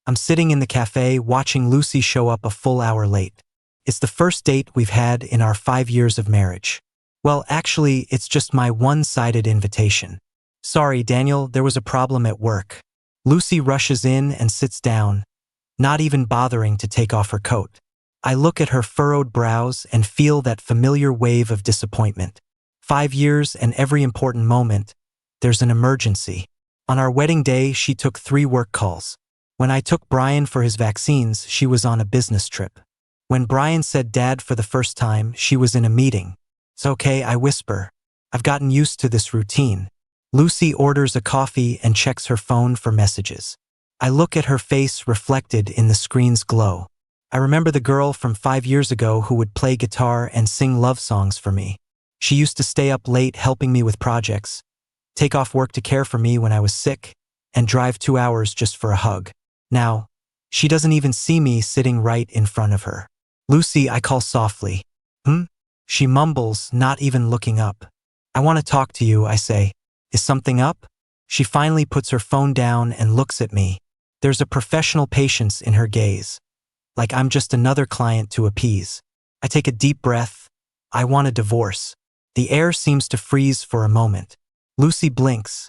I'm sitting in the cafe watching Lucy show up a full hour late. It's the first date we've had in our 5 years of marriage. Well, actually, it's just my one-sided invitation. Sorry, Daniel, there was a problem at work. Lucy rushes in and sits down, not even bothering to take off her coat. I look at her furrowed brows and feel that familiar wave of disappointment. 5 years and every important moment, there's an emergency. On our wedding day, she took 3 work calls. When I took Brian for his vaccines, she was on a business trip. When Brian said Dad for the first time, she was in a meeting. It's okay, I whisper. I've gotten used to this routine. Lucy orders a coffee and checks her phone for messages. I look at her face reflected in the screen's glow. I remember the girl from 5 years ago who would play guitar and sing love songs for me. She used to stay up late helping me with projects, take off work to care for me when I was sick, and drive 2 hours just for a hug. Now, she doesn't even see me sitting right in front of her. Lucy, I call softly. She mumbles, not even looking up. I want to talk to you, I say. Is something up? She finally puts her phone down and looks at me. There's a professional patience in her gaze, like I'm just another client to appease. I take a deep breath. I want a divorce. The air seems to freeze for a moment. Lucy blinks,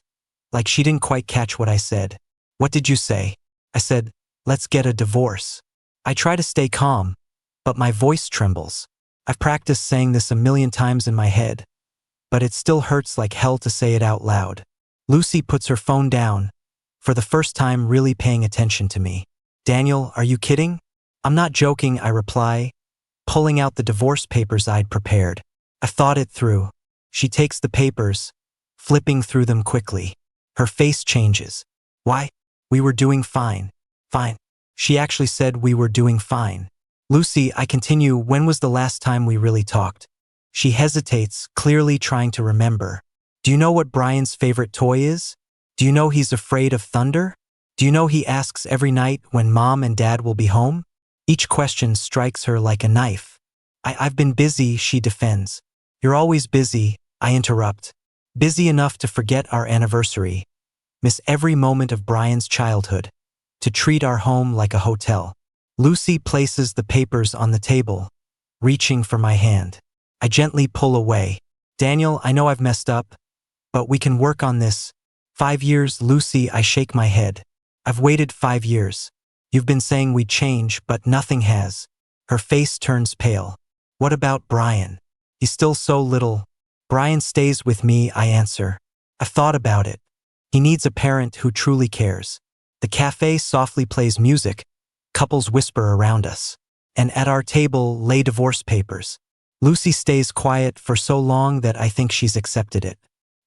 like she didn't quite catch what I said. What did you say? I said, let's get a divorce. I try to stay calm, but my voice trembles. I've practiced saying this a million times in my head, but it still hurts like hell to say it out loud. Lucy puts her phone down, for the first time really paying attention to me. Daniel, are you kidding? I'm not joking, I reply, pulling out the divorce papers I'd prepared. I've thought it through. She takes the papers, flipping through them quickly. Her face changes. Why? We were doing fine. Fine. She actually said we were doing fine. Lucy, I continue, when was the last time we really talked? She hesitates, clearly trying to remember. Do you know what Brian's favorite toy is? Do you know he's afraid of thunder? Do you know he asks every night when Mom and Dad will be home? Each question strikes her like a knife. I've been busy, she defends. You're always busy, I interrupt. Busy enough to forget our anniversary, miss every moment of Brian's childhood, to treat our home like a hotel. Lucy places the papers on the table, reaching for my hand. I gently pull away. Daniel, I know I've messed up, but we can work on this. 5 years, Lucy, I shake my head. I've waited 5 years. You've been saying we'd change, but nothing has. Her face turns pale. What about Brian? He's still so little. Brian stays with me, I answer. I've thought about it. He needs a parent who truly cares. The cafe softly plays music. Couples whisper around us. And at our table lay divorce papers. Lucy stays quiet for so long that I think she's accepted it.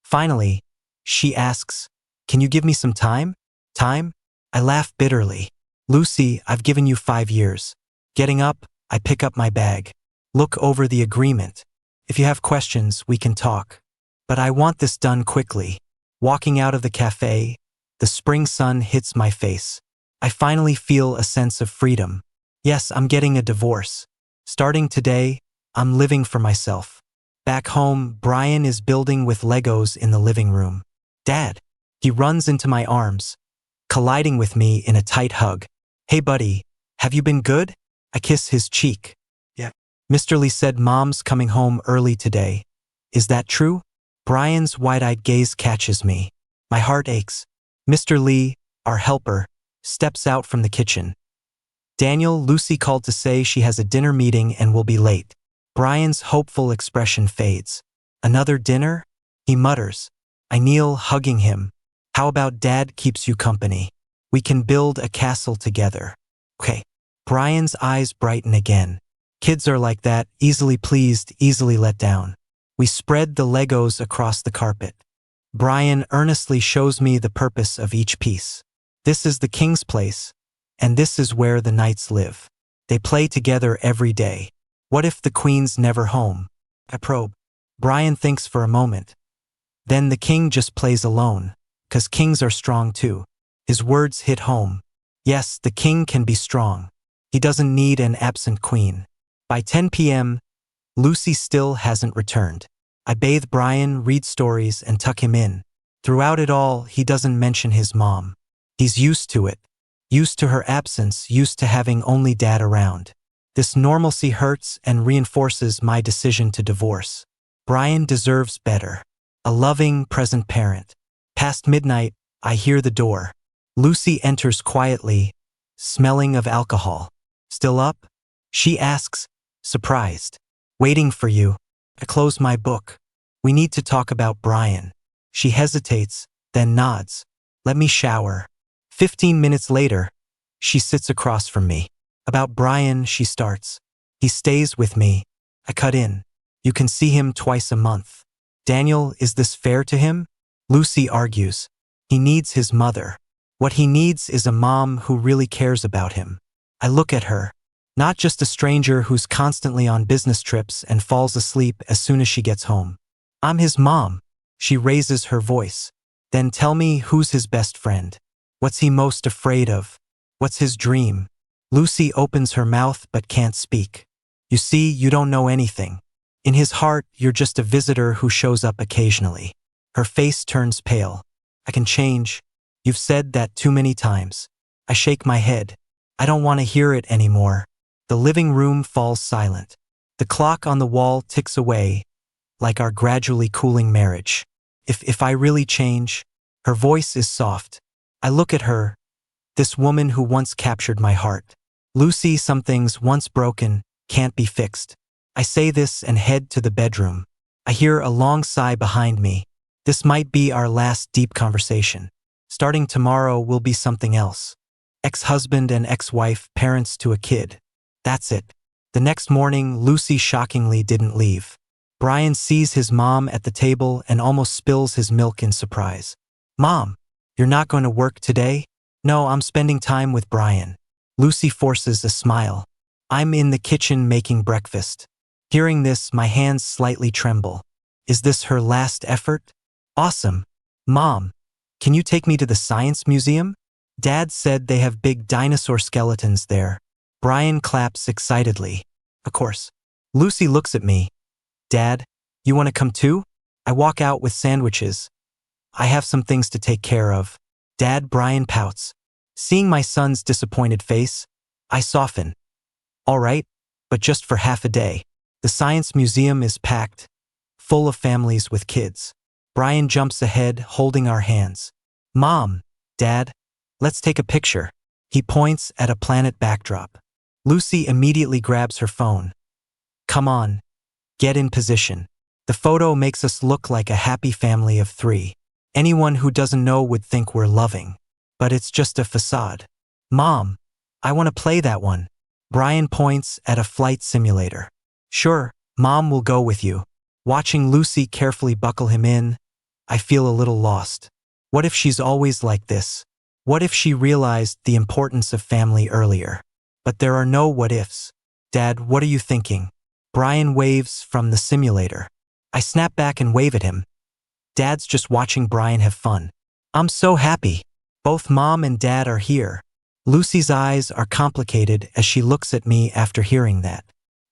Finally, she asks, can you give me some time? Time? I laugh bitterly. Lucy, I've given you 5 years. Getting up, I pick up my bag. Look over the agreement. If you have questions, we can talk. But I want this done quickly. Walking out of the cafe, the spring sun hits my face. I finally feel a sense of freedom. Yes, I'm getting a divorce. Starting today, I'm living for myself. Back home, Brian is building with Legos in the living room. Dad. He runs into my arms, colliding with me in a tight hug. Hey buddy, have you been good? I kiss his cheek. Yeah. Mr. Lee said Mom's coming home early today. Is that true? Brian's wide-eyed gaze catches me. My heart aches. Mr. Lee, our helper, steps out from the kitchen. Daniel, Lucy called to say she has a dinner meeting and will be late. Brian's hopeful expression fades. Another dinner? He mutters. I kneel, hugging him. How about Dad keeps you company? We can build a castle together. Okay. Brian's eyes brighten again. Kids are like that, easily pleased, easily let down. We spread the Legos across the carpet. Brian earnestly shows me the purpose of each piece. This is the king's place, and this is where the knights live. They play together every day. What if the queen's never home? I probe. Brian thinks for a moment. Then the king just plays alone, 'cause kings are strong too. His words hit home. Yes, the king can be strong. He doesn't need an absent queen. By 10 p.m., Lucy still hasn't returned. I bathe Brian, read stories, and tuck him in. Throughout it all, he doesn't mention his mom. He's used to it. used to her absence, used to having only Dad around. This normalcy hurts and reinforces my decision to divorce. Brian deserves better. A loving, present parent. Past midnight, I hear the door. Lucy enters quietly, smelling of alcohol. Still up? She asks, surprised. Waiting for you. I close my book. We need to talk about Brian. She hesitates, then nods. Let me shower. 15 minutes later, she sits across from me. About Brian, she starts. He stays with me. I cut in. You can see him twice a month. Daniel, is this fair to him? Lucy argues. He needs his mother. What he needs is a mom who really cares about him. I look at her. Not just a stranger who's constantly on business trips and falls asleep as soon as she gets home. I'm his mom. She raises her voice. Then tell me, who's his best friend? What's he most afraid of? What's his dream? Lucy opens her mouth but can't speak. You see, you don't know anything. In his heart, you're just a visitor who shows up occasionally. Her face turns pale. I can change. You've said that too many times. I shake my head. I don't want to hear it anymore. The living room falls silent. The clock on the wall ticks away, like our gradually cooling marriage. If I really change, her voice is soft. I look at her, this woman who once captured my heart. Lucy, some things once broken can't be fixed. I say this and head to the bedroom. I hear a long sigh behind me. This might be our last deep conversation. Starting tomorrow will be something else. Ex-husband and ex-wife, parents to a kid. That's it. The next morning, Lucy shockingly didn't leave. Brian sees his mom at the table and almost spills his milk in surprise. Mom, you're not going to work today? No, I'm spending time with Brian. Lucy forces a smile. I'm in the kitchen making breakfast. Hearing this, my hands slightly tremble. Is this her last effort? Awesome. Mom, can you take me to the science museum? Dad said they have big dinosaur skeletons there. Brian claps excitedly. Of course. Lucy looks at me. Dad, you want to come too? I walk out with sandwiches. I have some things to take care of. Dad, Brian pouts. Seeing my son's disappointed face, I soften. All right, but just for half a day. The science museum is packed, full of families with kids. Brian jumps ahead, holding our hands. Mom, Dad, let's take a picture. He points at a planet backdrop. Lucy immediately grabs her phone. Come on, get in position. The photo makes us look like a happy family of 3. Anyone who doesn't know would think we're loving. But it's just a facade. Mom, I want to play that one. Brian points at a flight simulator. Sure, Mom will go with you. Watching Lucy carefully buckle him in, I feel a little lost. What if she's always like this? What if she realized the importance of family earlier? But there are no what ifs. Dad, what are you thinking? Brian waves from the simulator. I snap back and wave at him. Dad's just watching Brian have fun. I'm so happy. Both Mom and Dad are here. Lucy's eyes are complicated as she looks at me after hearing that.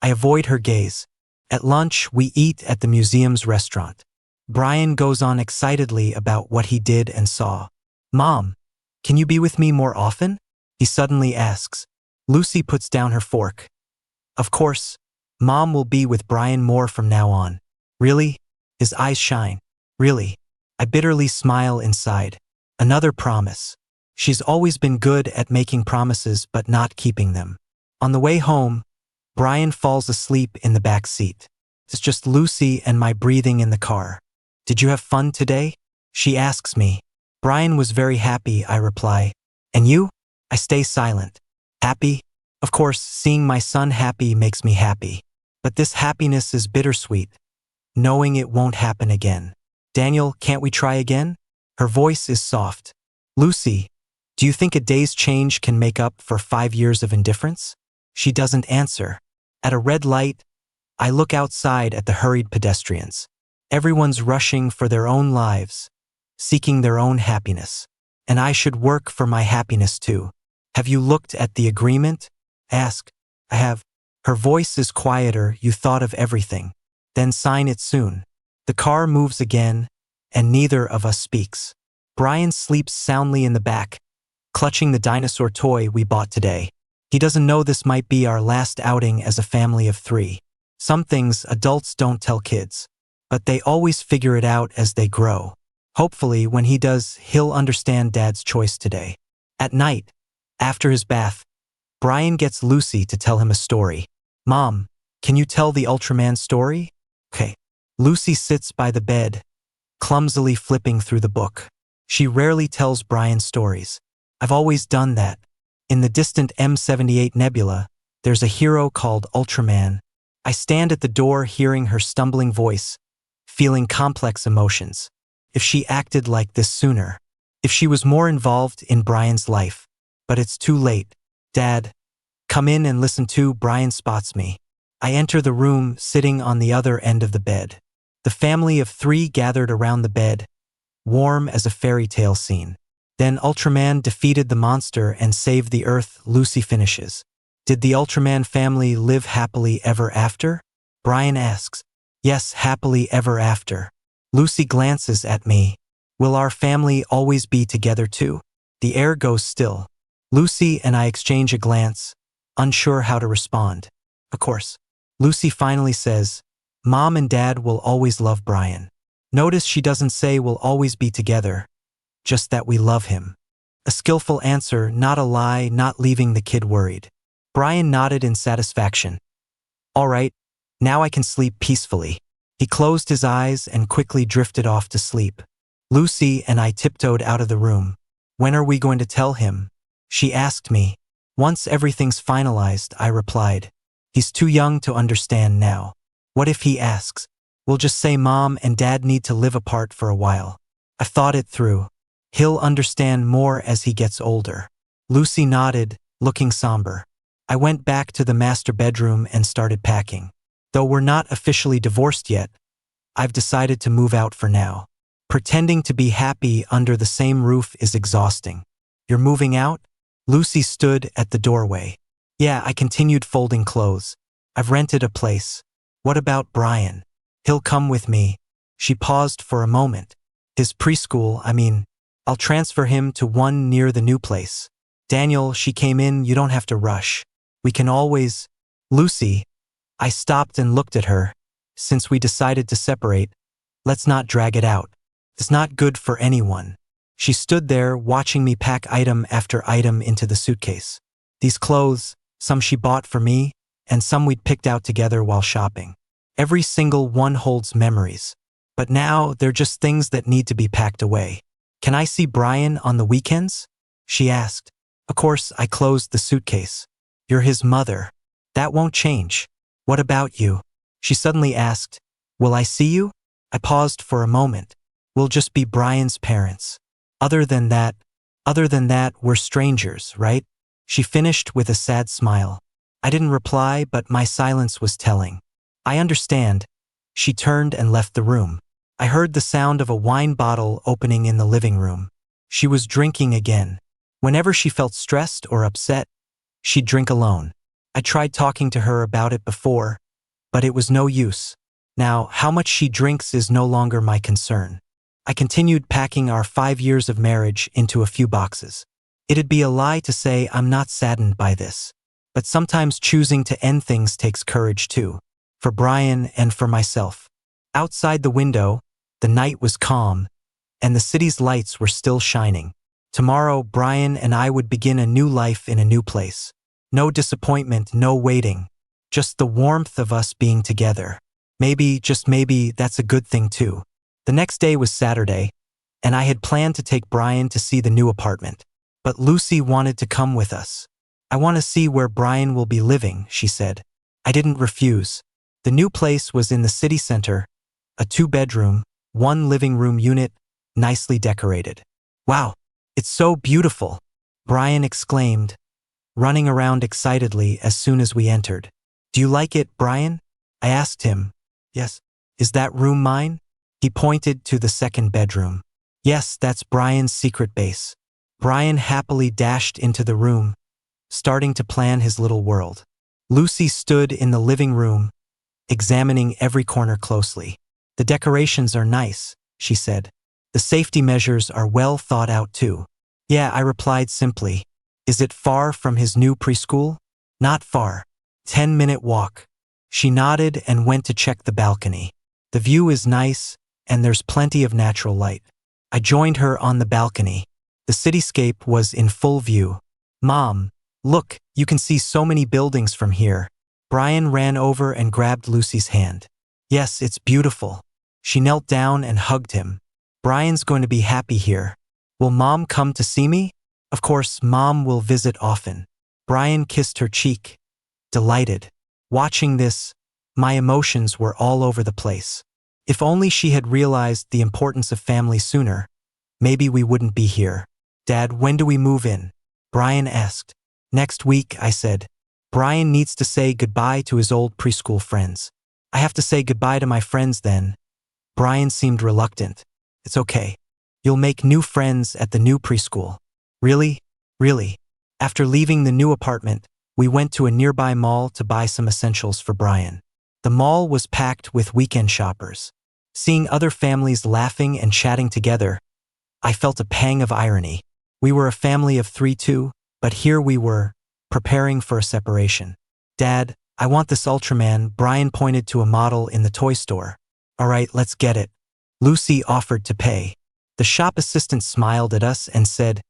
I avoid her gaze. At lunch, we eat at the museum's restaurant. Brian goes on excitedly about what he did and saw. Mom, can you be with me more often? He suddenly asks. Lucy puts down her fork. Of course, Mom will be with Brian more from now on. Really? His eyes shine. Really? I bitterly smile inside. Another promise. She's always been good at making promises but not keeping them. On the way home, Brian falls asleep in the back seat. It's just Lucy and my breathing in the car. Did you have fun today? She asks me. Brian was very happy, I reply. And you? I stay silent. Happy? Of course, seeing my son happy makes me happy. But this happiness is bittersweet, knowing it won't happen again. Daniel, can't we try again? Her voice is soft. Lucy, do you think a day's change can make up for 5 years of indifference? She doesn't answer. At a red light, I look outside at the hurried pedestrians. Everyone's rushing for their own lives, seeking their own happiness. And I should work for my happiness too. Have you looked at the agreement? Ask. I have. Her voice is quieter. You thought of everything. Then sign it soon. The car moves again, and neither of us speaks. Brian sleeps soundly in the back, clutching the dinosaur toy we bought today. He doesn't know this might be our last outing as a family of 3. Some things adults don't tell kids, but they always figure it out as they grow. Hopefully, when he does, he'll understand Dad's choice today. At night, after his bath, Brian gets Lucy to tell him a story. Mom, can you tell the Ultraman story? Okay. Lucy sits by the bed, clumsily flipping through the book. She rarely tells Brian stories. I've always done that. In the distant M78 nebula, there's a hero called Ultraman. I stand at the door hearing her stumbling voice, feeling complex emotions. If she acted like this sooner. If she was more involved in Brian's life. But it's too late. Dad, come in and listen to. Brian spots me. I enter the room, sitting on the other end of the bed. The family of 3 gathered around the bed, warm as a fairy tale scene. Then Ultraman defeated the monster and saved the Earth. Lucy finishes. Did the Ultraman family live happily ever after? Brian asks. Yes, happily ever after. Lucy glances at me. Will our family always be together too? The air goes still. Lucy and I exchange a glance, unsure how to respond. Of course. Lucy finally says, Mom and Dad will always love Brian. Notice she doesn't say we'll always be together, just that we love him. A skillful answer, not a lie, not leaving the kid worried. Brian nodded in satisfaction. All right, now I can sleep peacefully. He closed his eyes and quickly drifted off to sleep. Lucy and I tiptoed out of the room. When are we going to tell him? She asked me. Once everything's finalized, I replied. He's too young to understand now. What if he asks? We'll just say Mom and Dad need to live apart for a while. I thought it through. He'll understand more as he gets older. Lucy nodded, looking somber. I went back to the master bedroom and started packing. Though we're not officially divorced yet, I've decided to move out for now. Pretending to be happy under the same roof is exhausting. You're moving out? Lucy stood at the doorway. Yeah, I continued folding clothes. I've rented a place. What about Brian? He'll come with me. She paused for a moment. His preschool, I'll transfer him to one near the new place. Daniel, she came in, you don't have to rush. We can always… Lucy. I stopped and looked at her. Since we decided to separate, let's not drag it out. It's not good for anyone. She stood there, watching me pack item after item into the suitcase. These clothes, some she bought for me, and some we'd picked out together while shopping. Every single one holds memories. But now, they're just things that need to be packed away. Can I see Brian on the weekends? She asked. Of course, I closed the suitcase. You're his mother. That won't change. What about you? She suddenly asked. Will I see you? I paused for a moment. We'll just be Brian's parents. Other than that, we're strangers, right? She finished with a sad smile. I didn't reply, but my silence was telling. I understand. She turned and left the room. I heard the sound of a wine bottle opening in the living room. She was drinking again. Whenever she felt stressed or upset, she'd drink alone. I tried talking to her about it before, but it was no use. Now, how much she drinks is no longer my concern. I continued packing our 5 years of marriage into a few boxes. It'd be a lie to say I'm not saddened by this. But sometimes choosing to end things takes courage too. For Brian and for myself. Outside the window, the night was calm, and the city's lights were still shining. Tomorrow, Brian and I would begin a new life in a new place. No disappointment, no waiting. Just the warmth of us being together. Maybe, just maybe, that's a good thing too. The next day was Saturday, and I had planned to take Brian to see the new apartment. But Lucy wanted to come with us. I want to see where Brian will be living, she said. I didn't refuse. The new place was in the city center, a 2-bedroom, 1 living room unit, nicely decorated. Wow, it's so beautiful, Brian exclaimed, running around excitedly as soon as we entered. Do you like it, Brian? I asked him. Yes. Is that room mine? He pointed to the 2nd bedroom. Yes, that's Brian's secret base. Brian happily dashed into the room, starting to plan his little world. Lucy stood in the living room, examining every corner closely. The decorations are nice, she said. The safety measures are well thought out too. Yeah, I replied simply. Is it far from his new preschool? Not far. 10-minute walk. She nodded and went to check the balcony. The view is nice, and there's plenty of natural light. I joined her on the balcony. The cityscape was in full view. Mom, look, you can see so many buildings from here. Brian ran over and grabbed Lucy's hand. Yes, it's beautiful. She knelt down and hugged him. Brian's going to be happy here. Will Mom come to see me? Of course, Mom will visit often. Brian kissed her cheek. Delighted. Watching this, my emotions were all over the place. If only she had realized the importance of family sooner, maybe we wouldn't be here. Dad, when do we move in? Brian asked. Next week, I said. Brian needs to say goodbye to his old preschool friends. I have to say goodbye to my friends then. Brian seemed reluctant. It's okay. You'll make new friends at the new preschool. Really? Really? After leaving the new apartment, we went to a nearby mall to buy some essentials for Brian. The mall was packed with weekend shoppers. Seeing other families laughing and chatting together, I felt a pang of irony. We were a family of 3 too, but here we were, preparing for a separation. Dad, I want this Ultraman. Brian pointed to a model in the toy store. All right, let's get it. Lucy offered to pay. The shop assistant smiled at us and said,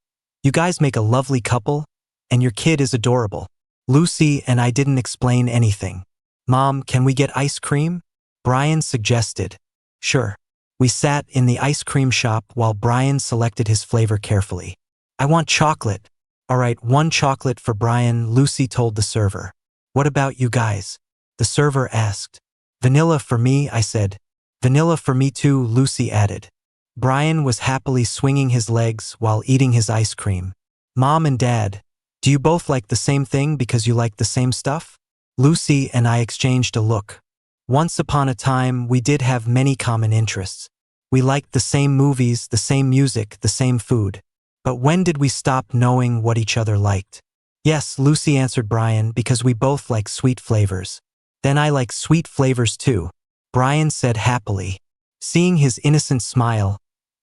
You guys make a lovely couple, and your kid is adorable. Lucy and I didn't explain anything. Mom, can we get ice cream? Brian suggested. Sure. We sat in the ice cream shop while Brian selected his flavor carefully. I want chocolate. All right, 1 chocolate for Brian, Lucy told the server. What about you guys? The server asked. Vanilla for me, I said. Vanilla for me too, Lucy added. Brian was happily swinging his legs while eating his ice cream. Mom and Dad, do you both like the same thing because you like the same stuff? Lucy and I exchanged a look. Once upon a time, we did have many common interests. We liked the same movies, the same music, the same food. But when did we stop knowing what each other liked? Yes, Lucy answered Brian, because we both like sweet flavors. Then I like sweet flavors too, Brian said happily. Seeing his innocent smile,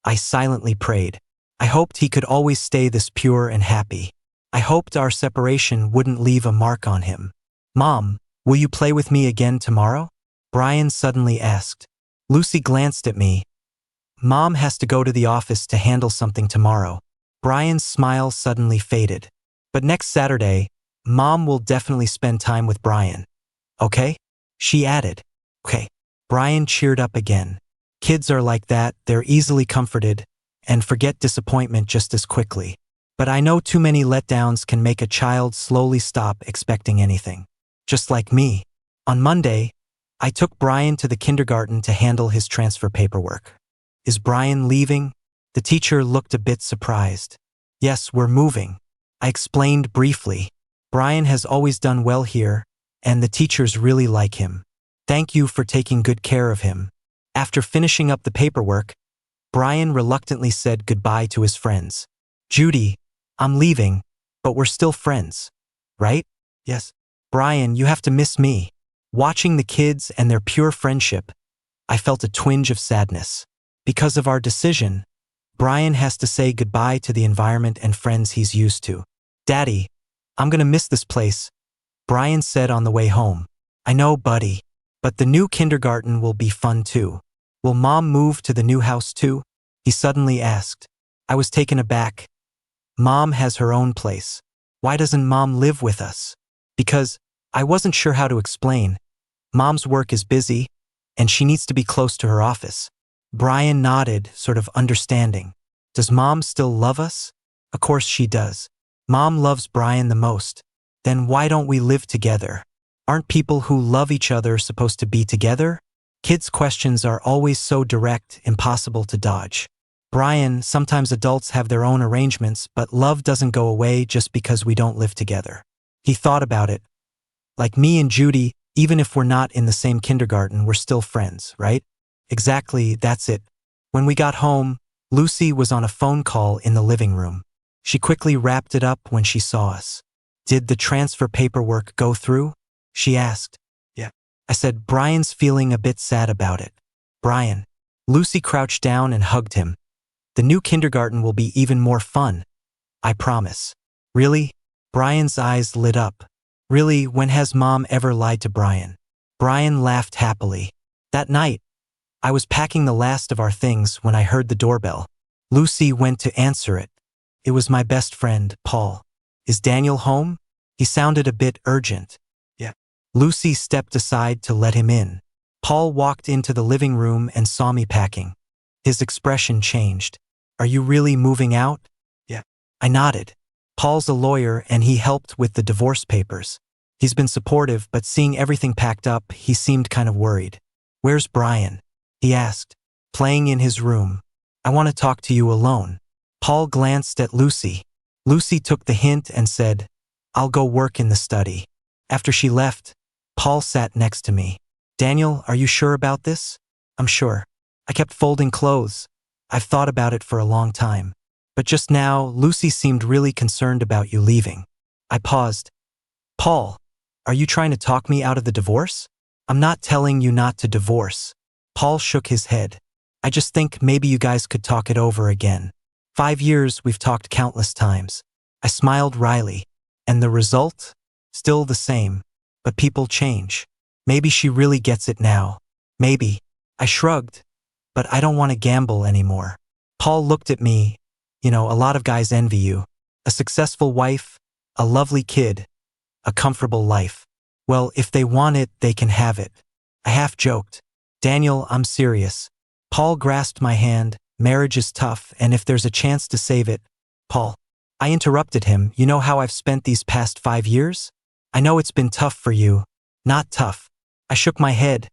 I silently prayed. I hoped he could always stay this pure and happy. I hoped our separation wouldn't leave a mark on him. Mom, will you play with me again tomorrow? Brian suddenly asked. Lucy glanced at me. Mom has to go to the office to handle something tomorrow. Brian's smile suddenly faded. But next Saturday, Mom will definitely spend time with Brian. Okay? She added. Okay. Brian cheered up again. Kids are like that, they're easily comforted and forget disappointment just as quickly. But I know too many letdowns can make a child slowly stop expecting anything. Just like me. On Monday, I took Brian to the kindergarten to handle his transfer paperwork. Is Brian leaving? The teacher looked a bit surprised. Yes, we're moving. I explained briefly. Brian has always done well here, and the teachers really like him. Thank you for taking good care of him. After finishing up the paperwork, Brian reluctantly said goodbye to his friends. Judy, I'm leaving, but we're still friends, right? Yes. Brian, you have to miss me. Watching the kids and their pure friendship, I felt a twinge of sadness. Because of our decision, Brian has to say goodbye to the environment and friends he's used to. Daddy, I'm gonna miss this place, Brian said on the way home. I know, buddy, but the new kindergarten will be fun too. Will Mom move to the new house too? He suddenly asked. I was taken aback. Mom has her own place. Why doesn't Mom live with us? Because I wasn't sure how to explain. Mom's work is busy, and she needs to be close to her office. Brian nodded, sort of understanding. Does Mom still love us? Of course she does. Mom loves Brian the most. Then why don't we live together? Aren't people who love each other supposed to be together? Kids' questions are always so direct, impossible to dodge. Brian, sometimes adults have their own arrangements, but love doesn't go away just because we don't live together. He thought about it. Like me and Judy, even if we're not in the same kindergarten, we're still friends, right? Exactly, that's it. When we got home, Lucy was on a phone call in the living room. She quickly wrapped it up when she saw us. Did the transfer paperwork go through? She asked. Yeah. I said, Brian's feeling a bit sad about it. Brian. Lucy crouched down and hugged him. The new kindergarten will be even more fun. I promise. Really? Brian's eyes lit up. Really, when has Mom ever lied to Brian? Brian laughed happily. That night, I was packing the last of our things when I heard the doorbell. Lucy went to answer it. It was my best friend, Paul. Is Daniel home? He sounded a bit urgent. Yeah. Lucy stepped aside to let him in. Paul walked into the living room and saw me packing. His expression changed. Are you really moving out? Yeah. I nodded. Paul's a lawyer and he helped with the divorce papers. He's been supportive, but seeing everything packed up, he seemed kind of worried. Where's Brian? He asked. Playing in his room. I want to talk to you alone. Paul glanced at Lucy. Lucy took the hint and said, I'll go work in the study. After she left, Paul sat next to me. Daniel, are you sure about this? I'm sure. I kept folding clothes. I've thought about it for a long time. But just now, Lucy seemed really concerned about you leaving. I paused. Paul, are you trying to talk me out of the divorce? I'm not telling you not to divorce. Paul shook his head. I just think maybe you guys could talk it over again. 5 years we've talked countless times. I smiled wryly. And the result? Still the same. But people change. Maybe she really gets it now. Maybe. I shrugged. But I don't want to gamble anymore. Paul looked at me. You know, a lot of guys envy you. A successful wife, a lovely kid, a comfortable life. Well, if they want it, they can have it. I half joked. Daniel, I'm serious. Paul grasped my hand. Marriage is tough, and if there's a chance to save it, Paul. I interrupted him. You know how I've spent these past 5 years? I know it's been tough for you. Not tough. I shook my head.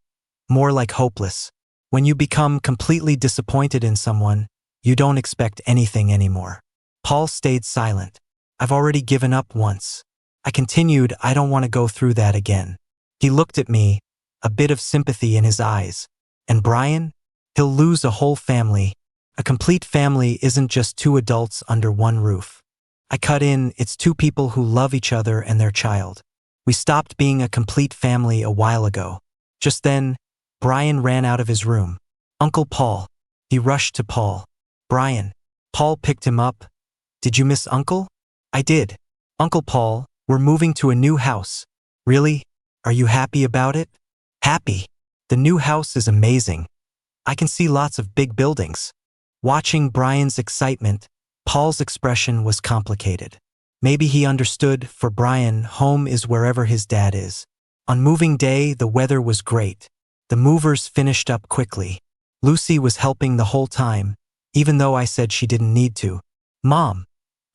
More like hopeless. When you become completely disappointed in someone, you don't expect anything anymore. Paul stayed silent. I've already given up once. I continued, I don't want to go through that again. He looked at me, a bit of sympathy in his eyes. And Brian? He'll lose a whole family. A complete family isn't just 2 adults under one roof. I cut in, it's 2 people who love each other and their child. We stopped being a complete family a while ago. Just then, Brian ran out of his room. Uncle Paul. He rushed to Paul. Brian. Paul picked him up. Did you miss Uncle? I did. Uncle Paul, we're moving to a new house. Really? Are you happy about it? Happy. The new house is amazing. I can see lots of big buildings. Watching Brian's excitement, Paul's expression was complicated. Maybe he understood, for Brian, home is wherever his dad is. On moving day, the weather was great. The movers finished up quickly. Lucy was helping the whole time, even though I said she didn't need to. Mom,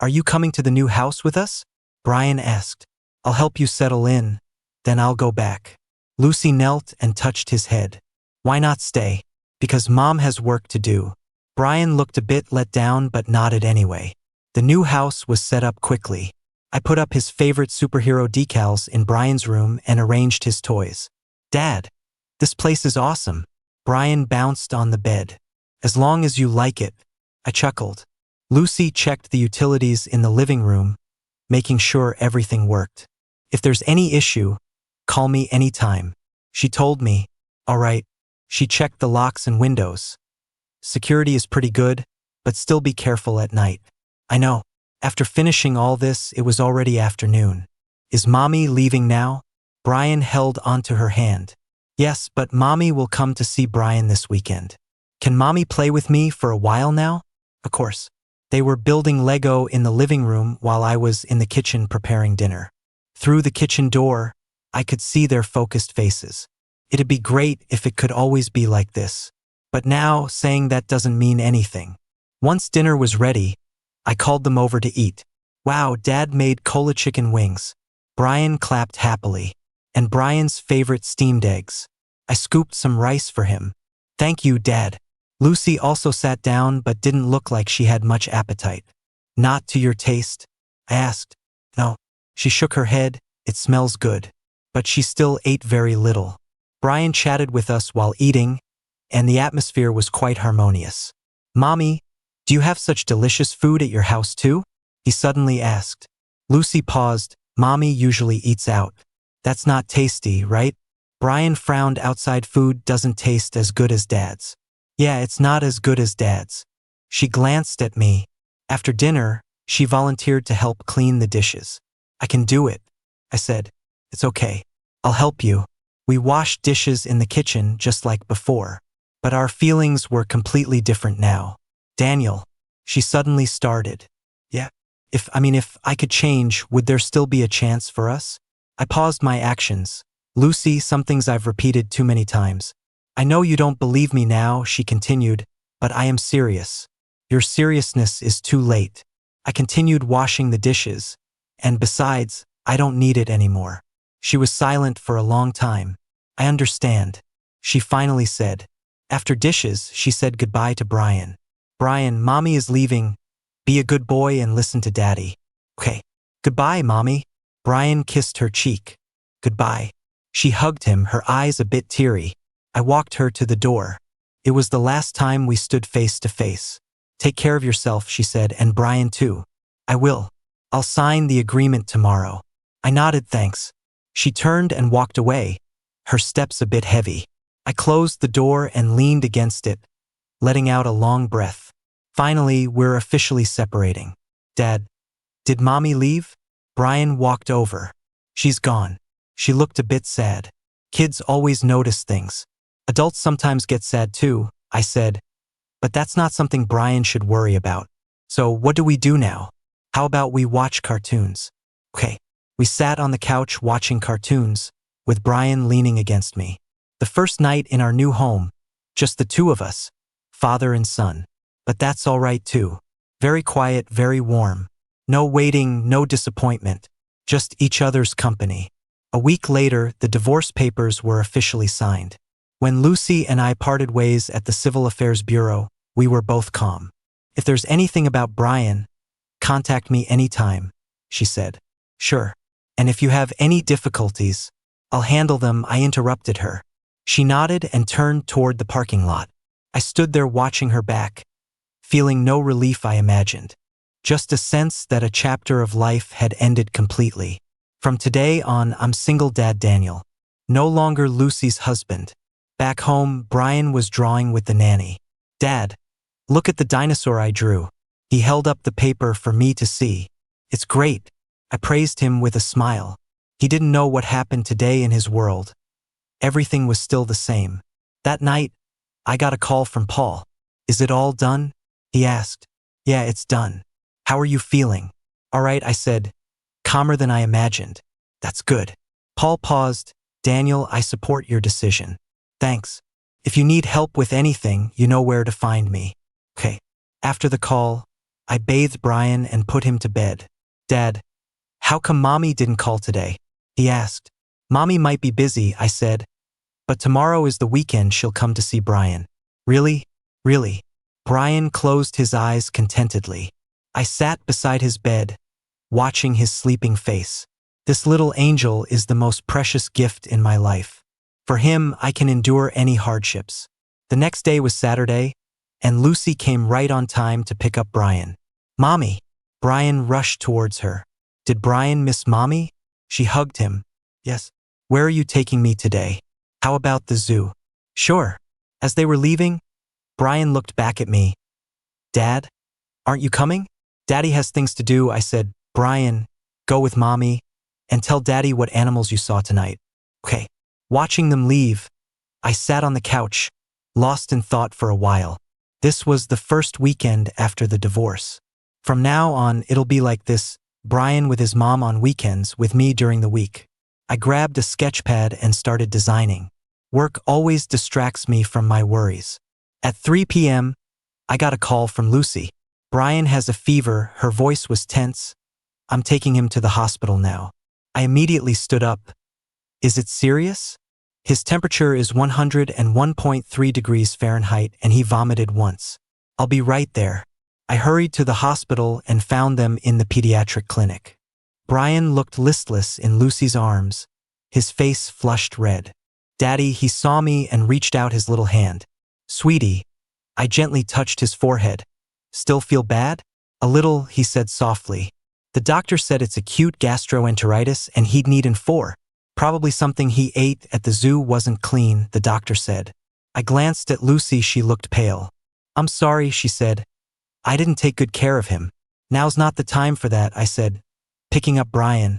are you coming to the new house with us? Brian asked. I'll help you settle in, then I'll go back. Lucy knelt and touched his head. Why not stay? Because Mom has work to do. Brian looked a bit let down but nodded anyway. The new house was set up quickly. I put up his favorite superhero decals in Brian's room and arranged his toys. Dad, this place is awesome. Brian bounced on the bed. As long as you like it. I chuckled. Lucy checked the utilities in the living room, making sure everything worked. If there's any issue, call me anytime. She told me. All right. She checked the locks and windows. Security is pretty good, but still be careful at night. I know. After finishing all this, it was already afternoon. Is Mommy leaving now? Brian held onto her hand. Yes, but Mommy will come to see Brian this weekend. Can Mommy play with me for a while now? Of course. They were building Lego in the living room while I was in the kitchen preparing dinner. Through the kitchen door, I could see their focused faces. It'd be great if it could always be like this. But now, saying that doesn't mean anything. Once dinner was ready, I called them over to eat. Wow, Dad made cola chicken wings. Brian clapped happily. And Brian's favorite steamed eggs. I scooped some rice for him. Thank you, Dad. Lucy also sat down but didn't look like she had much appetite. Not to your taste? I asked. No. She shook her head. It smells good. But she still ate very little. Brian chatted with us while eating, and the atmosphere was quite harmonious. Mommy, do you have such delicious food at your house too? He suddenly asked. Lucy paused. Mommy usually eats out. That's not tasty, right? Brian frowned. Outside food doesn't taste as good as Dad's. Yeah, it's not as good as Dad's. She glanced at me. After dinner, She volunteered to help clean the dishes. I can do it, I said. It's okay. I'll help you. We washed dishes in the kitchen just like before. But our feelings were completely different now. Daniel, she suddenly started. Yeah. If I could change, would there still be a chance for us? I paused my actions. Lucy, some things I've repeated too many times. I know you don't believe me now, she continued, but I am serious. Your seriousness is too late. I continued washing the dishes, and besides, I don't need it anymore. She was silent for a long time. I understand, she finally said. After dishes, she said goodbye to Brian. Brian, Mommy is leaving. Be a good boy and listen to Daddy. Okay. Goodbye, Mommy. Brian kissed her cheek. Goodbye. She hugged him, her eyes a bit teary. I walked her to the door. It was the last time we stood face to face. Take care of yourself, she said, and Brian too. I will. I'll sign the agreement tomorrow. I nodded thanks. She turned and walked away, her steps a bit heavy. I closed the door and leaned against it, letting out a long breath. Finally, we're officially separating. Dad, did Mommy leave? Brian walked over. She's gone. She looked a bit sad. Kids always notice things. Adults sometimes get sad too, I said. But that's not something Brian should worry about. So what do we do now? How about we watch cartoons? Okay. We sat on the couch watching cartoons, with Brian leaning against me. The first night in our new home, just the two of us, father and son. But that's all right too. Very quiet, very warm. No waiting, no disappointment. Just each other's company. A week later, the divorce papers were officially signed. When Lucy and I parted ways at the Civil Affairs Bureau, we were both calm. If there's anything about Brian, contact me anytime, she said. Sure. And if you have any difficulties, I'll handle them, I interrupted her. She nodded and turned toward the parking lot. I stood there watching her back, feeling no relief I imagined. Just a sense that a chapter of life had ended completely. From today on, I'm single Dad Daniel. No longer Lucy's husband. Back home, Brian was drawing with the nanny. Dad, look at the dinosaur I drew. He held up the paper for me to see. It's great. I praised him with a smile. He didn't know what happened today in his world. Everything was still the same. That night, I got a call from Paul. Is it all done? He asked. Yeah, it's done. How are you feeling? All right, I said, calmer than I imagined. That's good. Paul paused. Daniel, I support your decision. Thanks. If you need help with anything, you know where to find me. Okay. After the call, I bathed Brian and put him to bed. Dad, how come Mommy didn't call today? He asked. Mommy might be busy, I said. But tomorrow is the weekend, she'll come to see Brian. Really? Really? Brian closed his eyes contentedly. I sat beside his bed, watching his sleeping face. This little angel is the most precious gift in my life. For him, I can endure any hardships. The next day was Saturday, and Lucy came right on time to pick up Brian. Mommy! Brian rushed towards her. Did Brian miss Mommy? She hugged him. Yes. Where are you taking me today? How about the zoo? Sure. As they were leaving, Brian looked back at me. Dad, aren't you coming? Daddy has things to do, I said. Brian, go with Mommy and tell Daddy what animals you saw tonight. Okay. Watching them leave, I sat on the couch, lost in thought for a while. This was the first weekend after the divorce. From now on, it'll be like this, Brian with his mom on weekends, with me during the week. I grabbed a sketch pad and started designing. Work always distracts me from my worries. At 3 p.m., I got a call from Lucy. Brian has a fever, her voice was tense. I'm taking him to the hospital now. I immediately stood up. Is it serious? His temperature is 101.3 degrees Fahrenheit and he vomited once. I'll be right there. I hurried to the hospital and found them in the pediatric clinic. Brian looked listless in Lucy's arms, his face flushed red. Daddy, he saw me and reached out his little hand. Sweetie, I gently touched his forehead. Still feel bad? A little, he said softly. The doctor said it's acute gastroenteritis and he'd need N4. Probably something he ate at the zoo wasn't clean, the doctor said. I glanced at Lucy, she looked pale. I'm sorry, she said. I didn't take good care of him. Now's not the time for that, I said, picking up Brian.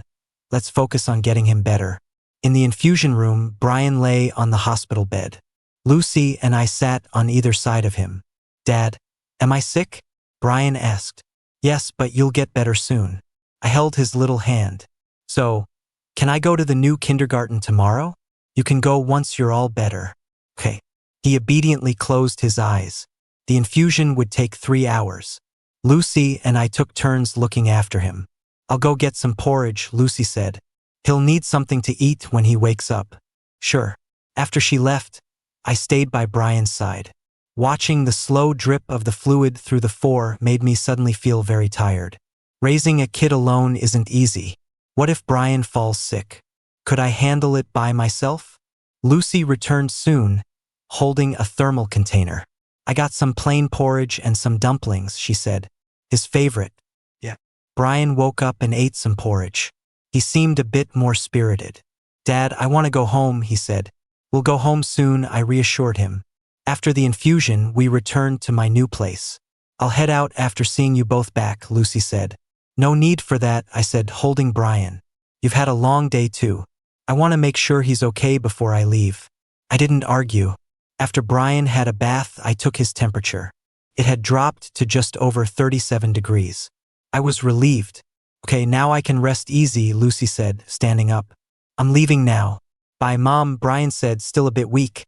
Let's focus on getting him better. In the infusion room, Brian lay on the hospital bed. Lucy and I sat on either side of him. Dad, am I sick? Brian asked. Yes, but you'll get better soon. I held his little hand. So, can I go to the new kindergarten tomorrow? You can go once you're all better. Okay. He obediently closed his eyes. The infusion would take 3 hours. Lucy and I took turns looking after him. I'll go get some porridge, Lucy said. He'll need something to eat when he wakes up. Sure. After she left, I stayed by Brian's side. Watching the slow drip of the fluid through the floor made me suddenly feel very tired. Raising a kid alone isn't easy. What if Brian falls sick? Could I handle it by myself? Lucy returned soon, holding a thermal container. I got some plain porridge and some dumplings, she said. His favorite. Yeah. Brian woke up and ate some porridge. He seemed a bit more spirited. Dad, I want to go home, he said. We'll go home soon, I reassured him. After the infusion, we returned to my new place. I'll head out after seeing you both back, Lucy said. No need for that, I said, holding Brian. You've had a long day too. I want to make sure he's okay before I leave. I didn't argue. After Brian had a bath, I took his temperature. It had dropped to just over 37 degrees. I was relieved. Okay, now I can rest easy, Lucy said, standing up. I'm leaving now. Bye, Mom, Brian said, still a bit weak.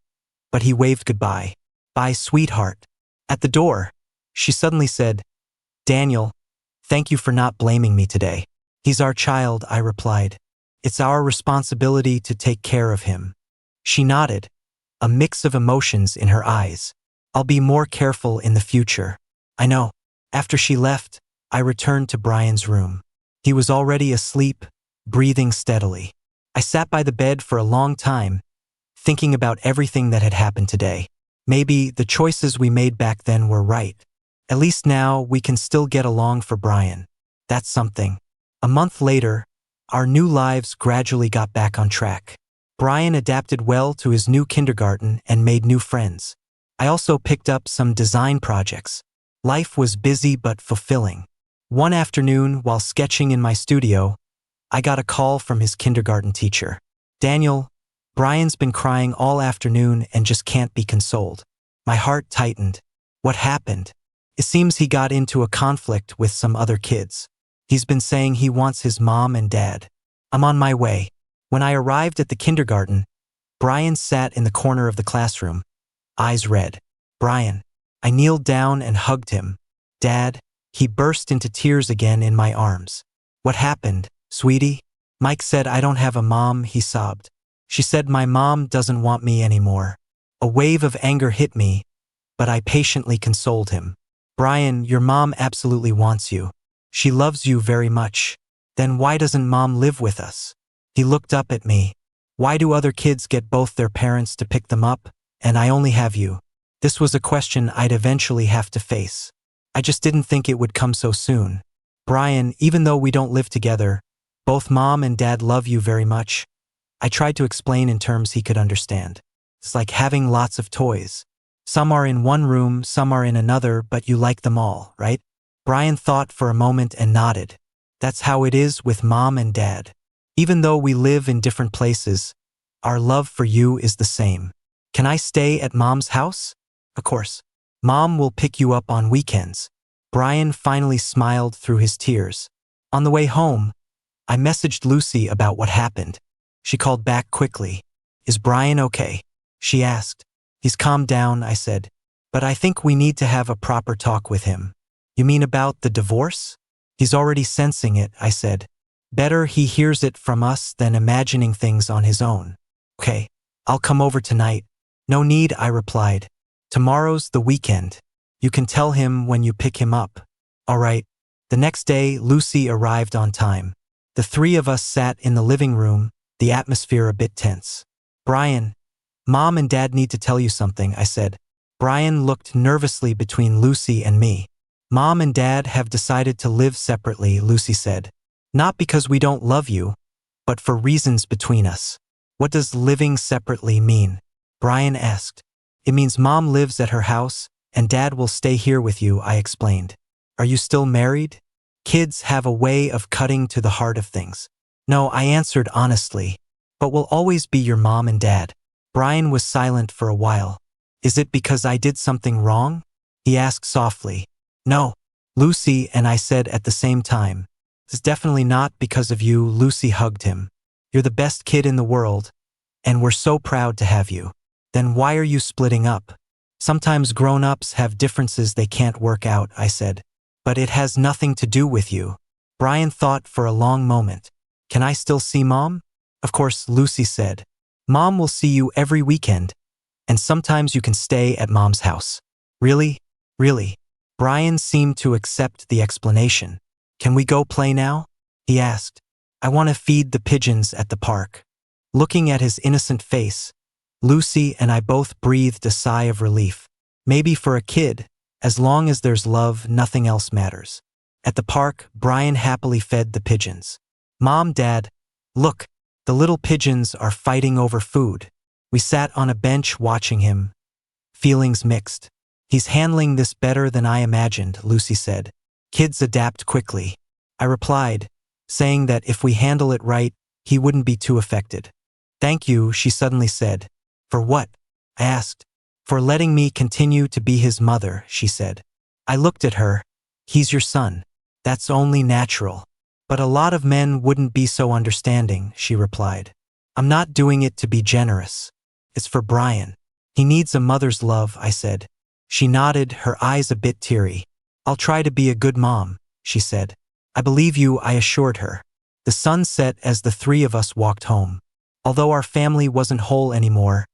But he waved goodbye. Bye, sweetheart. At the door, she suddenly said, Daniel, thank you for not blaming me today. He's our child, I replied. It's our responsibility to take care of him. She nodded, a mix of emotions in her eyes. I'll be more careful in the future. I know. After she left, I returned to Brian's room. He was already asleep, breathing steadily. I sat by the bed for a long time, thinking about everything that had happened today. Maybe the choices we made back then were right. At least now we can still get along for Brian. That's something. A month later, our new lives gradually got back on track. Brian adapted well to his new kindergarten and made new friends. I also picked up some design projects. Life was busy but fulfilling. One afternoon, while sketching in my studio, I got a call from his kindergarten teacher. Daniel, Brian's been crying all afternoon and just can't be consoled. My heart tightened. What happened? It seems he got into a conflict with some other kids. He's been saying he wants his mom and dad. I'm on my way. When I arrived at the kindergarten, Brian sat in the corner of the classroom, eyes red. Brian. I kneeled down and hugged him. Dad. He burst into tears again in my arms. What happened, sweetie? Mike said I don't have a mom, he sobbed. She said my mom doesn't want me anymore. A wave of anger hit me, but I patiently consoled him. Brian, your mom absolutely wants you. She loves you very much. Then why doesn't mom live with us? He looked up at me. Why do other kids get both their parents to pick them up, and I only have you? This was a question I'd eventually have to face. I just didn't think it would come so soon. Brian, even though we don't live together, both mom and dad love you very much. I tried to explain in terms he could understand. It's like having lots of toys. Some are in one room, some are in another, but you like them all, right? Brian thought for a moment and nodded. That's how it is with mom and dad. Even though we live in different places, our love for you is the same. Can I stay at mom's house? Of course. Mom will pick you up on weekends. Brian finally smiled through his tears. On the way home, I messaged Lucy about what happened. She called back quickly. Is Brian okay? She asked. He's calmed down, I said. But I think we need to have a proper talk with him. You mean about the divorce? He's already sensing it, I said. Better he hears it from us than imagining things on his own. Okay, I'll come over tonight. No need, I replied. Tomorrow's the weekend. You can tell him when you pick him up. All right. The next day, Lucy arrived on time. The three of us sat in the living room, the atmosphere a bit tense. Brian, Mom and Dad need to tell you something, I said. Brian looked nervously between Lucy and me. Mom and Dad have decided to live separately, Lucy said. Not because we don't love you, but for reasons between us. What does living separately mean? Brian asked. It means Mom lives at her house, and Dad will stay here with you, I explained. Are you still married? Kids have a way of cutting to the heart of things. No, I answered honestly, but we'll always be your mom and dad. Brian was silent for a while. Is it because I did something wrong? He asked softly. No, Lucy and I said at the same time. It's definitely not because of you. Lucy hugged him. You're the best kid in the world, and we're so proud to have you. Then why are you splitting up? Sometimes grown-ups have differences they can't work out, I said. But it has nothing to do with you. Brian thought for a long moment. Can I still see Mom? Of course, Lucy said. Mom will see you every weekend, and sometimes you can stay at Mom's house. Really? Really? Brian seemed to accept the explanation. Can we go play now? He asked. I want to feed the pigeons at the park. Looking at his innocent face, Lucy and I both breathed a sigh of relief. Maybe for a kid, as long as there's love, nothing else matters. At the park, Brian happily fed the pigeons. Mom, Dad, look, the little pigeons are fighting over food. We sat on a bench watching him. Feelings mixed. He's handling this better than I imagined, Lucy said. Kids adapt quickly. I replied, saying that if we handle it right, he wouldn't be too affected. Thank you, she suddenly said. For what? I asked. For letting me continue to be his mother, she said. I looked at her. He's your son. That's only natural. But a lot of men wouldn't be so understanding, she replied. I'm not doing it to be generous. It's for Brian. He needs a mother's love, I said. She nodded, her eyes a bit teary. I'll try to be a good mom, she said. I believe you, I assured her. The sun set as the three of us walked home. Although our family wasn't whole anymore,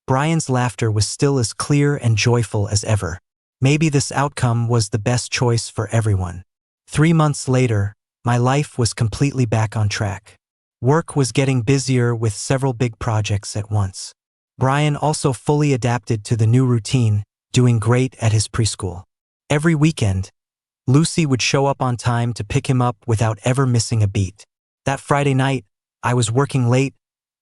Brian's laughter was still as clear and joyful as ever. Maybe this outcome was the best choice for everyone. 3 months later, my life was completely back on track. Work was getting busier with several big projects at once. Brian also fully adapted to the new routine, doing great at his preschool. Every weekend, Lucy would show up on time to pick him up without ever missing a beat. That Friday night, I was working late,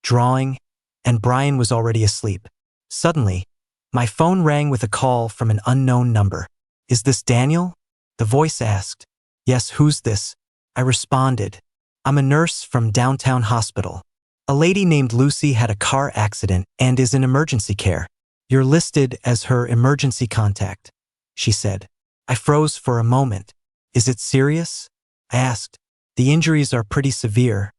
drawing, and Brian was already asleep. Suddenly, my phone rang with a call from an unknown number. Is this Daniel? The voice asked. Yes, who's this? I responded. I'm a nurse from downtown hospital. A lady named Lucy had a car accident and is in emergency care. You're listed as her emergency contact, she said. I froze for a moment. Is it serious? I asked. The injuries are pretty severe.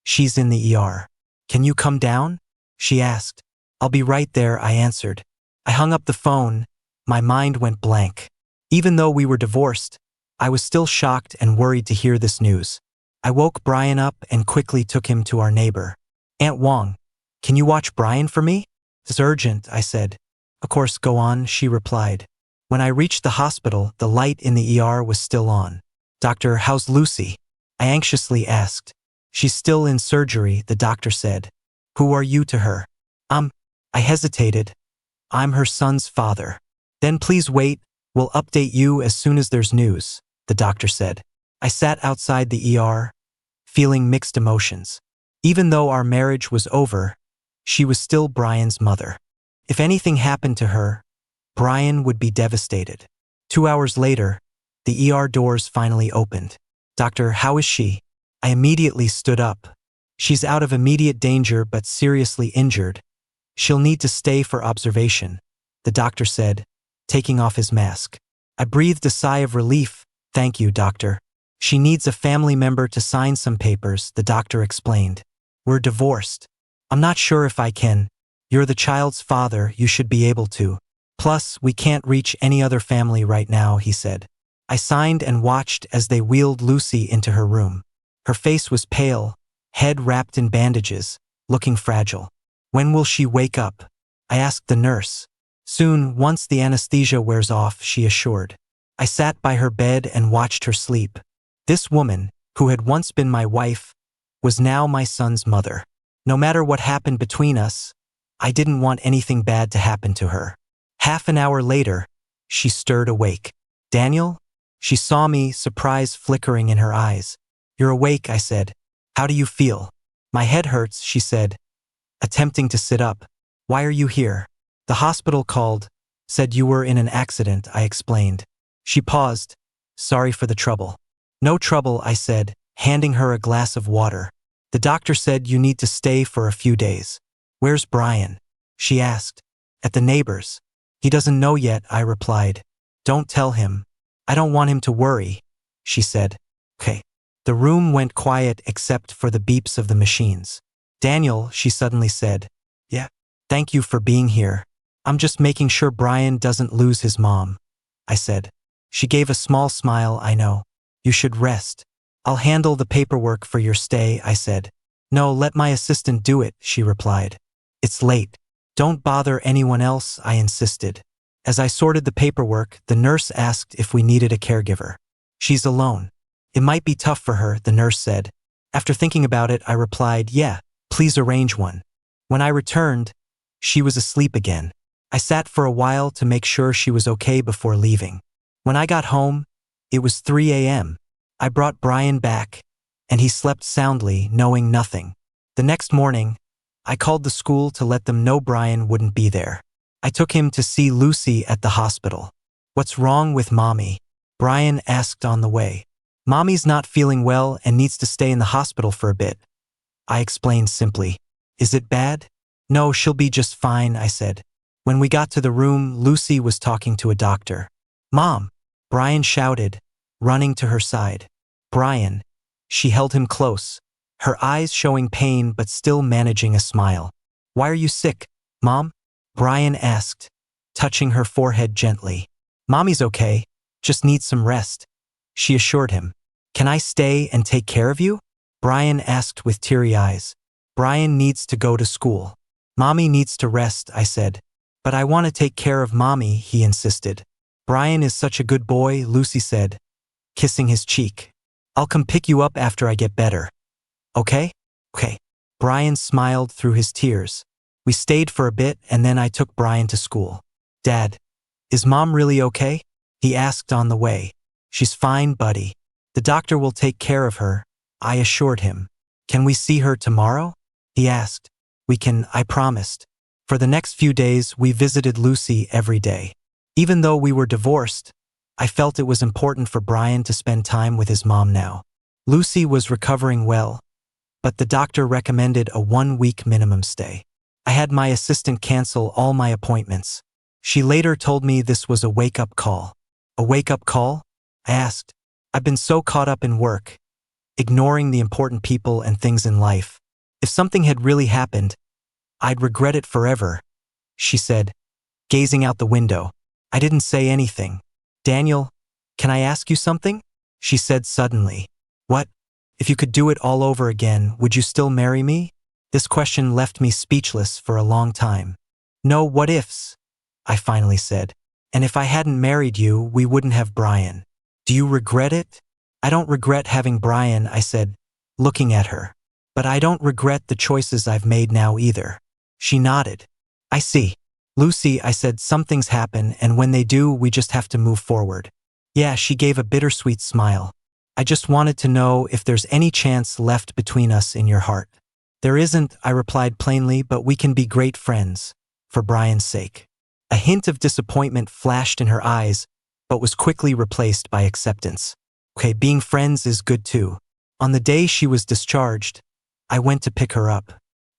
She's in the ER. Can you come down? She asked. I'll be right there, I answered. I hung up the phone. My mind went blank. Even though we were divorced, I was still shocked and worried to hear this news. I woke Brian up and quickly took him to our neighbor. Aunt Wong, can you watch Brian for me? It's urgent, I said. Of course, go on, she replied. When I reached the hospital, the light in the ER was still on. Doctor, how's Lucy? I anxiously asked. She's still in surgery, the doctor said. Who are you to her? I hesitated. I'm her son's father. Then please wait, we'll update you as soon as there's news, the doctor said. I sat outside the ER, feeling mixed emotions. Even though our marriage was over, she was still Brian's mother. If anything happened to her, Brian would be devastated. 2 hours later, the ER doors finally opened. Doctor, how is she? I immediately stood up. She's out of immediate danger but seriously injured. She'll need to stay for observation, the doctor said, taking off his mask. I breathed a sigh of relief. Thank you, doctor. She needs a family member to sign some papers, the doctor explained. We're divorced. I'm not sure if I can. You're the child's father, you should be able to. Plus, we can't reach any other family right now, he said. I signed and watched as they wheeled Lucy into her room. Her face was pale, head wrapped in bandages, looking fragile. When will she wake up? I asked the nurse. Soon, once the anesthesia wears off, she assured. I sat by her bed and watched her sleep. This woman, who had once been my wife, was now my son's mother. No matter what happened between us, I didn't want anything bad to happen to her. Half an hour later, she stirred awake. Daniel? She saw me, surprise flickering in her eyes. You're awake, I said. How do you feel? My head hurts, she said, attempting to sit up. Why are you here? The hospital called, said you were in an accident, I explained. She paused. Sorry for the trouble. No trouble, I said, handing her a glass of water. The doctor said you need to stay for a few days. Where's Brian? She asked. At the neighbor's. He doesn't know yet, I replied. Don't tell him. I don't want him to worry, she said. Okay. The room went quiet except for the beeps of the machines. Daniel, she suddenly said. Yeah. Thank you for being here. I'm just making sure Brian doesn't lose his mom, I said. She gave a small smile. I know. You should rest. I'll handle the paperwork for your stay, I said. No, let my assistant do it, she replied. It's late. Don't bother anyone else, I insisted. As I sorted the paperwork, the nurse asked if we needed a caregiver. She's alone. It might be tough for her, the nurse said. After thinking about it, I replied, yeah, please arrange one. When I returned, she was asleep again. I sat for a while to make sure she was okay before leaving. When I got home, it was 3 a.m. I brought Brian back, and he slept soundly, knowing nothing. The next morning, I called the school to let them know Brian wouldn't be there. I took him to see Lucy at the hospital. What's wrong with Mommy? Brian asked on the way. Mommy's not feeling well and needs to stay in the hospital for a bit, I explained simply. Is it bad? No, she'll be just fine, I said. When we got to the room, Lucy was talking to a doctor. Mom! Brian shouted, running to her side. Brian. She held him close, her eyes showing pain but still managing a smile. Why are you sick, Mom? Brian asked, touching her forehead gently. Mommy's okay, just needs some rest, she assured him. Can I stay and take care of you? Brian asked with teary eyes. Brian needs to go to school. Mommy needs to rest, I said. But I want to take care of Mommy, he insisted. Brian is such a good boy, Lucy said, kissing his cheek. I'll come pick you up after I get better. Okay? Okay. Brian smiled through his tears. We stayed for a bit and then I took Brian to school. Dad, is Mom really okay? He asked on the way. She's fine, buddy. The doctor will take care of her, I assured him. Can we see her tomorrow? He asked. We can, I promised. For the next few days, we visited Lucy every day. Even though we were divorced, I felt it was important for Brian to spend time with his mom now. Lucy was recovering well, but the doctor recommended a 1-week minimum stay. I had my assistant cancel all my appointments. She later told me this was a wake-up call. A wake-up call? I asked. I've been so caught up in work, ignoring the important people and things in life. If something had really happened, I'd regret it forever, she said, gazing out the window. I didn't say anything. Daniel, can I ask you something? She said suddenly. What? If you could do it all over again, would you still marry me? This question left me speechless for a long time. No what ifs, I finally said. And if I hadn't married you, we wouldn't have Brian. Do you regret it? I don't regret having Brian, I said, looking at her. But I don't regret the choices I've made now either. She nodded. I see. Lucy, I said, some things happen, and when they do, we just have to move forward. Yeah, she gave a bittersweet smile. I just wanted to know if there's any chance left between us in your heart. There isn't, I replied plainly, but we can be great friends, for Brian's sake. A hint of disappointment flashed in her eyes, but was quickly replaced by acceptance. Okay, being friends is good too. On the day she was discharged, I went to pick her up.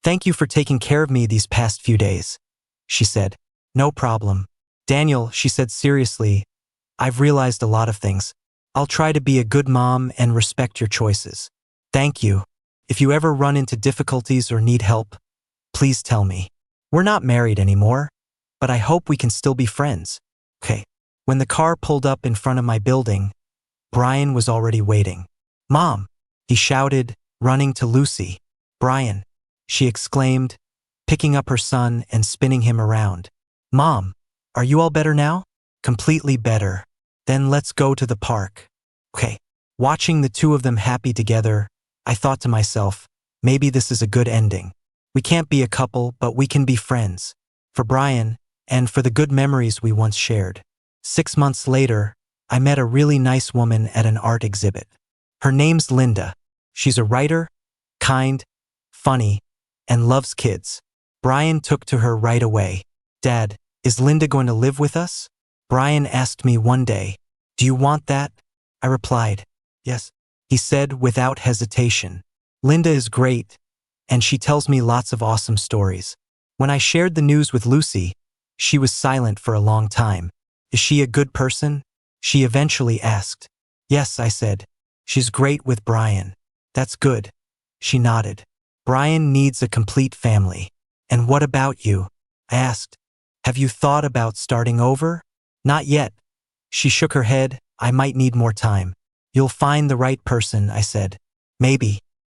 Thank you for taking care of me these past few days, she said. No problem. Daniel, she said seriously, I've realized a lot of things. I'll try to be a good mom and respect your choices. Thank you. If you ever run into difficulties or need help, please tell me. We're not married anymore, but I hope we can still be friends. Okay. When the car pulled up in front of my building, Brian was already waiting. Mom, he shouted, running to Lucy. Brian, she exclaimed, picking up her son and spinning him around. Mom, are you all better now? Completely better. Then let's go to the park. Okay. Watching the two of them happy together, I thought to myself, maybe this is a good ending. We can't be a couple, but we can be friends. For Brian, and for the good memories we once shared. 6 months later, I met a really nice woman at an art exhibit. Her name's Linda. She's a writer, kind, funny, and loves kids. Brian took to her right away. Dad, is Linda going to live with us? Brian asked me one day. Do you want that? I replied, yes. he said without hesitation. Linda is great, and she tells me lots of awesome stories. When I shared the news with Lucy, she was silent for a long time. Is she a good person? She eventually asked. Yes, I said. She's great with Brian. That's good. She nodded. Brian needs a complete family. And what about you? I asked. Have you thought about starting over? Not yet. She shook her head. I might need more time. You'll find the right person, I said. Maybe.